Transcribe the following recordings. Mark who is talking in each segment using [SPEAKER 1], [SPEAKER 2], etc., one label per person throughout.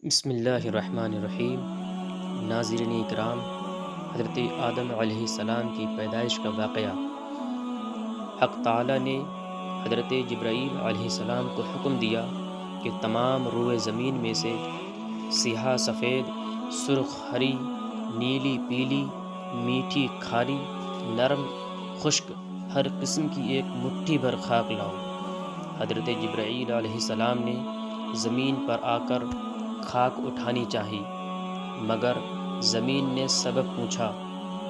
[SPEAKER 1] بسم اللہ الرحمن الرحیم۔ ناظرین اکرام، حضرت آدم علیہ السلام کی پیدائش کا واقعہ۔ حق تعالی نے حضرت جبرائیل علیہ السلام کو حکم دیا کہ تمام روئے زمین میں سے سیاہ سفید، سرخ ہری، نیلی پیلی، میٹھی کھاری، نرم خشک ہر قسم کی ایک مٹھی بھر خاک لاؤ۔ حضرت جبرائیل علیہ السلام نے زمین پر آ کر خاک اٹھانی چاہی، مگر زمین نے سبب پوچھا۔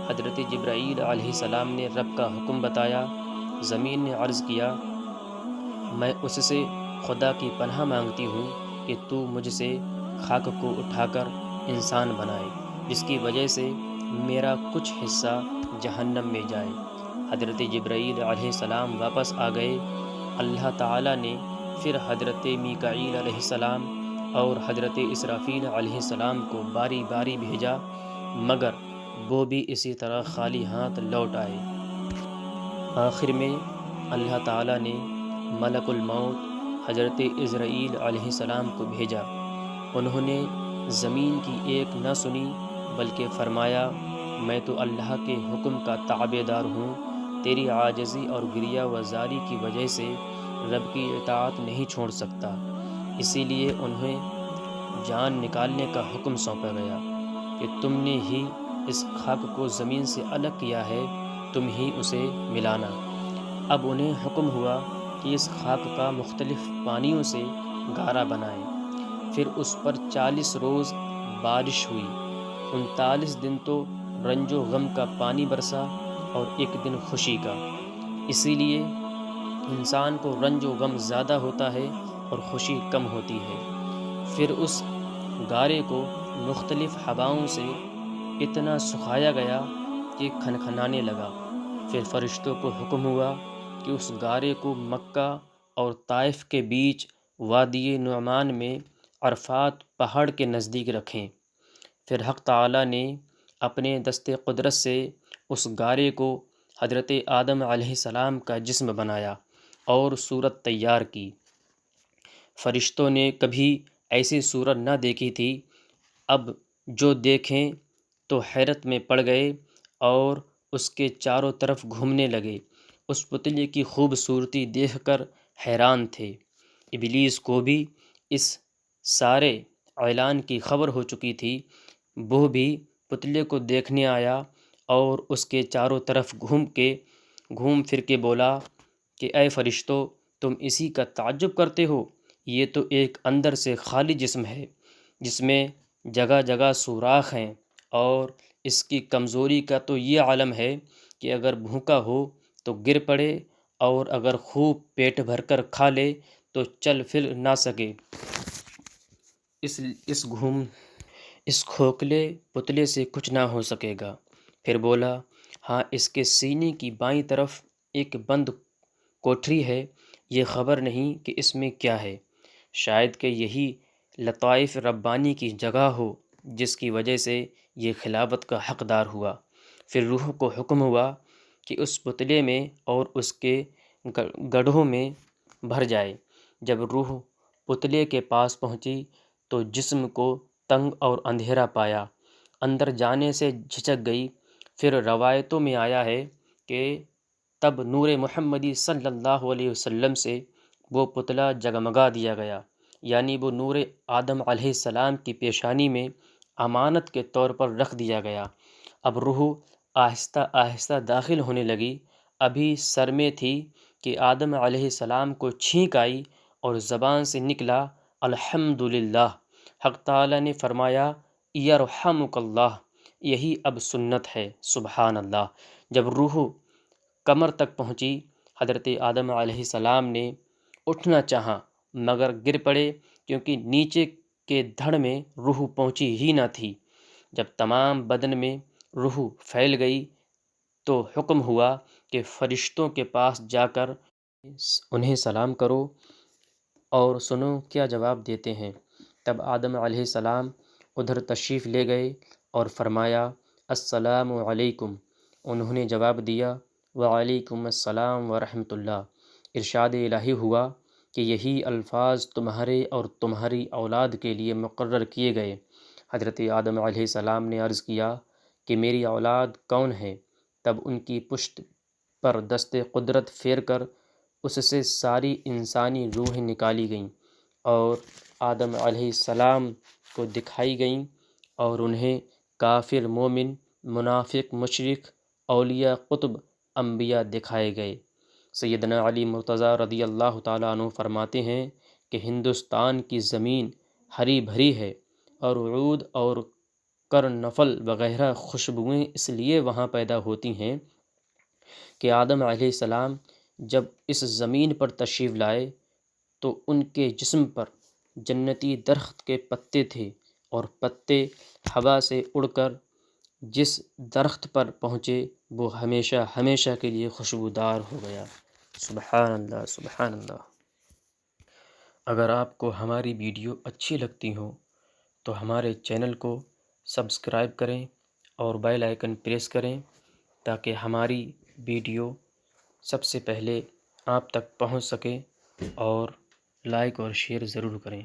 [SPEAKER 1] حضرت جبرائیل علیہ السلام نے رب کا حکم بتایا۔ زمین نے عرض کیا، میں اس سے خدا کی پناہ مانگتی ہوں کہ تو مجھ سے خاک کو اٹھا کر انسان بنائے، جس کی وجہ سے میرا کچھ حصہ جہنم میں جائے۔ حضرت جبرائیل علیہ السلام واپس آ گئے۔ اللہ تعالیٰ نے پھر حضرت میکائیل علیہ السلام اور حضرت اسرافیل علیہ السلام کو باری باری بھیجا، مگر وہ بھی اسی طرح خالی ہاتھ لوٹ آئے۔ آخر میں اللہ تعالیٰ نے ملک الموت حضرت عزرائیل علیہ السلام کو بھیجا۔ انہوں نے زمین کی ایک نہ سنی، بلکہ فرمایا، میں تو اللہ کے حکم کا تابع دار ہوں، تیری عاجزی اور گریہ و زاری کی وجہ سے رب کی اطاعت نہیں چھوڑ سکتا۔ اسی لیے انہیں جان نکالنے کا حکم سونپا گیا کہ تم نے ہی اس خاک کو زمین سے الگ کیا ہے، تم ہی اسے ملانا۔ اب انہیں حکم ہوا کہ اس خاک کا مختلف پانیوں سے گارا بنائیں۔ پھر اس پر 40 روز بارش ہوئی، 39 دن تو رنج و غم کا پانی برسا اور ایک دن خوشی کا۔ اسی لیے انسان کو رنج و غم زیادہ ہوتا ہے اور خوشی کم ہوتی ہے۔ پھر اس گارے کو مختلف ہواؤں سے اتنا سکھایا گیا کہ کھنکھنانے لگا۔ پھر فرشتوں کو حکم ہوا کہ اس گارے کو مکہ اور طائف کے بیچ وادی نعمان میں عرفات پہاڑ کے نزدیک رکھیں۔ پھر حق تعالیٰ نے اپنے دست قدرت سے اس گارے کو حضرت آدم علیہ السلام کا جسم بنایا اور صورت تیار کی۔ فرشتوں نے کبھی ایسی صورت نہ دیکھی تھی، اب جو دیکھیں تو حیرت میں پڑ گئے اور اس کے چاروں طرف گھومنے لگے۔ اس پتلے کی خوبصورتی دیکھ کر حیران تھے۔ ابلیس کو بھی اس سارے اعلان کی خبر ہو چکی تھی، وہ بھی پتلے کو دیکھنے آیا اور اس کے چاروں طرف گھوم پھر کے بولا کہ اے فرشتوں، تم اسی کا تعجب کرتے ہو؟ یہ تو ایک اندر سے خالی جسم ہے، جس میں جگہ جگہ سوراخ ہیں، اور اس کی کمزوری کا تو یہ عالم ہے کہ اگر بھوکا ہو تو گر پڑے، اور اگر خوب پیٹ بھر کر کھا لے تو چل پھر نہ سکے۔ اس کھوکھلے پتلے سے کچھ نہ ہو سکے گا۔ پھر بولا، ہاں، اس کے سینے کی بائیں طرف ایک بند کوٹھری ہے، یہ خبر نہیں کہ اس میں کیا ہے، شاید کہ یہی لطائف ربانی کی جگہ ہو جس کی وجہ سے یہ خلافت کا حقدار ہوا۔ پھر روح کو حکم ہوا کہ اس پتلے میں اور اس کے گڑھوں میں بھر جائے۔ جب روح پتلے کے پاس پہنچی تو جسم کو تنگ اور اندھیرا پایا، اندر جانے سے جھجک گئی۔ پھر روایتوں میں آیا ہے کہ تب نور محمدی صلی اللہ علیہ وسلم سے وہ پتلا جگمگا دیا گیا، یعنی وہ نور آدم علیہ السلام کی پیشانی میں امانت کے طور پر رکھ دیا گیا۔ اب روح آہستہ آہستہ داخل ہونے لگی۔ ابھی سر میں تھی کہ آدم علیہ السلام کو چھینک آئی اور زبان سے نکلا، الحمدللہ۔ حق تعالیٰ نے فرمایا، یرحمک اللہ، یہی اب سنت ہے، سبحان اللہ۔ جب روح کمر تک پہنچی، حضرت آدم علیہ السلام نے اٹھنا چاہا، مگر گر پڑے، کیونکہ نیچے کے دھڑ میں روح پہنچی ہی نہ تھی۔ جب تمام بدن میں روح پھیل گئی تو حکم ہوا کہ فرشتوں کے پاس جا کر انہیں سلام کرو اور سنو کیا جواب دیتے ہیں۔ تب آدم علیہ السلام ادھر تشریف لے گئے اور فرمایا، السلام علیکم۔ انہوں نے جواب دیا، وعلیکم السلام ورحمۃ اللہ۔ ارشاد الہی ہوا، کہ یہی الفاظ تمہارے اور تمہاری اولاد کے لیے مقرر کیے گئے۔ حضرت آدم علیہ السلام نے عرض کیا کہ میری اولاد کون ہے؟ تب ان کی پشت پر دست قدرت پھیر کر اس سے ساری انسانی روحیں نکالی گئیں اور آدم علیہ السلام کو دکھائی گئیں، اور انہیں کافر، مومن، منافق، مشرک، اولیاء، قطب، انبیاء دکھائے گئے۔ سیدنا علی مرتضیٰ رضی اللہ تعالیٰ عنہ فرماتے ہیں کہ ہندوستان کی زمین ہری بھری ہے اور عود اور کرنفل وغیرہ خوشبوئیں اس لیے وہاں پیدا ہوتی ہیں کہ آدم علیہ السلام جب اس زمین پر تشریف لائے تو ان کے جسم پر جنتی درخت کے پتے تھے، اور پتے ہوا سے اڑ کر جس درخت پر پہنچے وہ ہمیشہ ہمیشہ کے لیے خوشبودار ہو گیا۔ سبحان اللہ، سبحان اللہ۔ اگر آپ کو ہماری ویڈیو اچھی لگتی ہو تو ہمارے چینل کو سبسکرائب کریں اور بیل آئیکن پریس کریں تاکہ ہماری ویڈیو سب سے پہلے آپ تک پہنچ سکے، اور لائک اور شیئر ضرور کریں۔